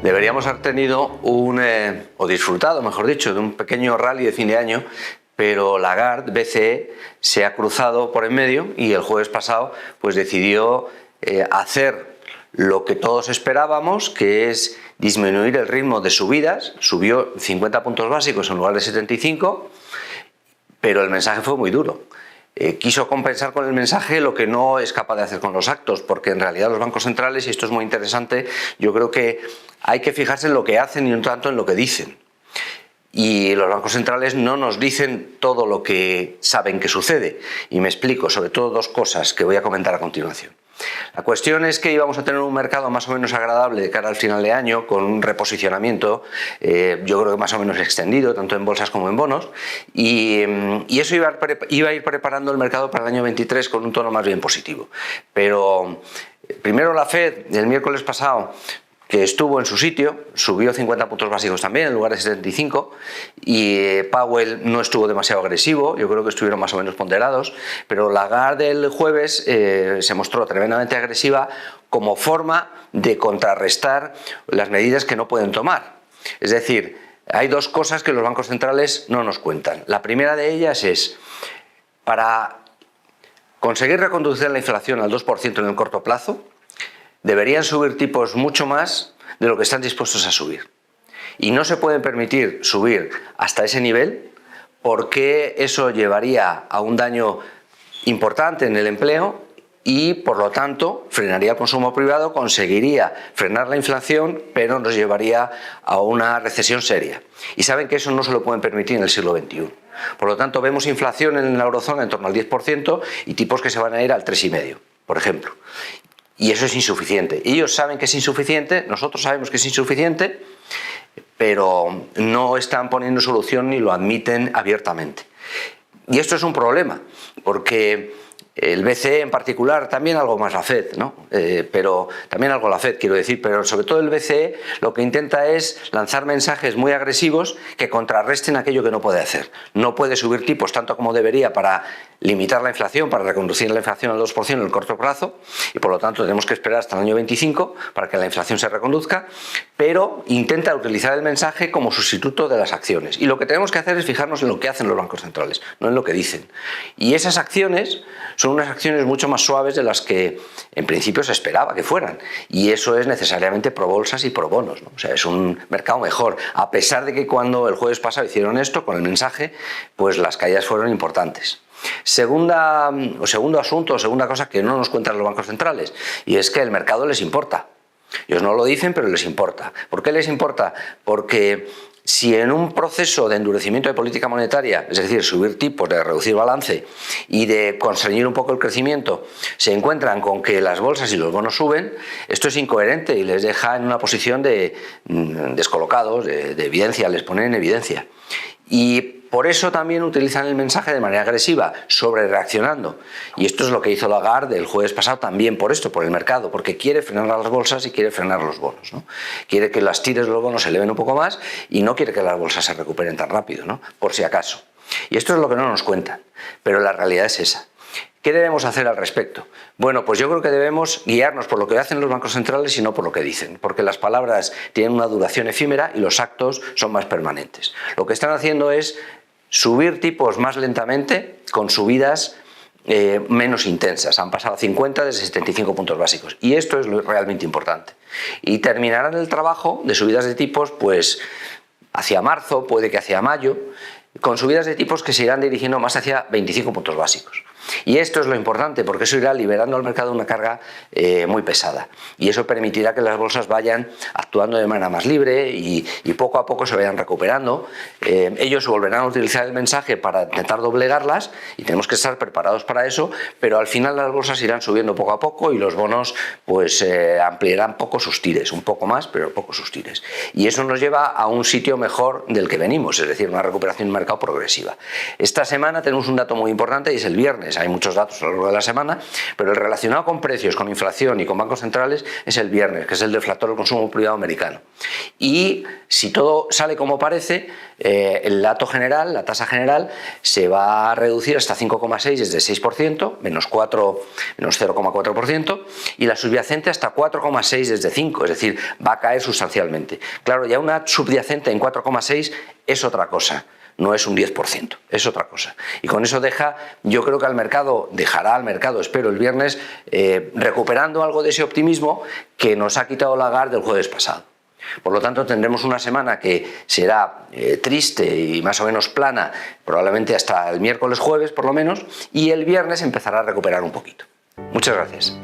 Deberíamos haber tenido o disfrutado, mejor dicho, de un pequeño rally de fin de año, pero Lagarde, BCE, se ha cruzado por en medio y el jueves pasado pues decidió hacer lo que todos esperábamos, que es disminuir el ritmo de subidas. Subió 50 puntos básicos en lugar de 75, pero el mensaje fue muy duro. Quiso compensar con el mensaje lo que no es capaz de hacer con los actos, porque en realidad los bancos centrales, y esto es muy interesante, yo creo que hay que fijarse en lo que hacen y no tanto en lo que dicen. Y los bancos centrales no nos dicen todo lo que saben que sucede. Y me explico, sobre todo dos cosas que voy a comentar a continuación. La cuestión es que íbamos a tener un mercado más o menos agradable de cara al final de año, con un reposicionamiento, yo creo que más o menos extendido, tanto en bolsas como en bonos, y eso iba a ir preparando el mercado para el año 23 con un tono más bien positivo. Pero primero la Fed, el miércoles pasado, que estuvo en su sitio, subió 50 puntos básicos también en lugar de 75, y Powell no estuvo demasiado agresivo, yo creo que estuvieron más o menos ponderados, pero Lagarde el jueves se mostró tremendamente agresiva como forma de contrarrestar las medidas que no pueden tomar. Es decir, hay dos cosas que los bancos centrales no nos cuentan. La primera de ellas es, para conseguir reconducir la inflación al 2% en el corto plazo, deberían subir tipos mucho más de lo que están dispuestos a subir. Y no se pueden permitir subir hasta ese nivel porque eso llevaría a un daño importante en el empleo y, por lo tanto, frenaría el consumo privado, conseguiría frenar la inflación, pero nos llevaría a una recesión seria. Y saben que eso no se lo pueden permitir en el siglo XXI. Por lo tanto, vemos inflación en la eurozona en torno al 10% y tipos que se van a ir al 3,5%, por ejemplo. Y eso es insuficiente. Ellos saben que es insuficiente, nosotros sabemos que es insuficiente, pero no están poniendo solución ni lo admiten abiertamente. Y esto es un problema, porque el BCE en particular, también algo más la Fed, ¿no? Pero también algo la Fed, quiero decir, pero sobre todo el BCE lo que intenta es lanzar mensajes muy agresivos que contrarresten aquello que no puede hacer. No puede subir tipos tanto como debería para limitar la inflación, para reconducir la inflación al 2% en el corto plazo, y por lo tanto tenemos que esperar hasta el año 25 para que la inflación se reconduzca, pero intenta utilizar el mensaje como sustituto de las acciones. Y lo que tenemos que hacer es fijarnos en lo que hacen los bancos centrales, no en lo que dicen. Y esas acciones son unas acciones mucho más suaves de las que en principio se esperaba que fueran, y eso es necesariamente pro bolsas y pro bonos, ¿no? O sea, es un mercado mejor, a pesar de que cuando el jueves pasado hicieron esto con el mensaje, pues las caídas fueron importantes. Segundo asunto, segunda cosa que no nos cuentan los bancos centrales, y es que el mercado les importa. Ellos no lo dicen, pero les importa. ¿Por qué les importa? Porque si en un proceso de endurecimiento de política monetaria, es decir, subir tipos, de reducir balance y de conseguir un poco el crecimiento, se encuentran con que las bolsas y los bonos suben, esto es incoherente y les deja en una posición de descolocados, de evidencia, les pone en evidencia. Y por eso también utilizan el mensaje de manera agresiva, sobre reaccionando. Y esto es lo que hizo Lagarde el jueves pasado también por esto, por el mercado, porque quiere frenar a las bolsas y quiere frenar los bonos, ¿no? Quiere que las tires de los bonos se eleven un poco más y no quiere que las bolsas se recuperen tan rápido, ¿no? Por si acaso. Y esto es lo que no nos cuentan, pero la realidad es esa. ¿Qué debemos hacer al respecto? Bueno, pues yo creo que debemos guiarnos por lo que hacen los bancos centrales y no por lo que dicen, porque las palabras tienen una duración efímera y los actos son más permanentes. Lo que están haciendo es subir tipos más lentamente con subidas menos intensas. Han pasado 50 de 75 puntos básicos y esto es lo realmente importante. Y terminarán el trabajo de subidas de tipos pues hacia marzo, puede que hacia mayo, con subidas de tipos que se irán dirigiendo más hacia 25 puntos básicos. Y esto es lo importante, porque eso irá liberando al mercado una carga muy pesada. Y eso permitirá que las bolsas vayan actuando de manera más libre y poco a poco se vayan recuperando. Ellos volverán a utilizar el mensaje para intentar doblegarlas y tenemos que estar preparados para eso, pero al final las bolsas irán subiendo poco a poco y los bonos pues ampliarán poco sus tires, un poco más, pero poco sus tires. Y eso nos lleva a un sitio mejor del que venimos, es decir, una recuperación del mercado progresiva. Esta semana tenemos un dato muy importante y es el viernes. viernes hay muchos datos a lo largo de la semana, pero el relacionado con precios, con inflación y con bancos centrales es el viernes, que es el deflactor del consumo privado americano. Y si todo sale como parece, el dato general, la tasa general, se va a reducir hasta 5,6 desde 6%, menos 0,4%, y la subyacente hasta 4,6 desde 5, es decir, va a caer sustancialmente. Claro, ya una subyacente en 4,6 es otra cosa. No es un 10%, es otra cosa. Y con eso yo creo que dejará al mercado, espero, el viernes, recuperando algo de ese optimismo que nos ha quitado Lagarde el jueves pasado. Por lo tanto, tendremos una semana que será triste y más o menos plana, probablemente hasta el miércoles, jueves por lo menos, y el viernes empezará a recuperar un poquito. Muchas gracias.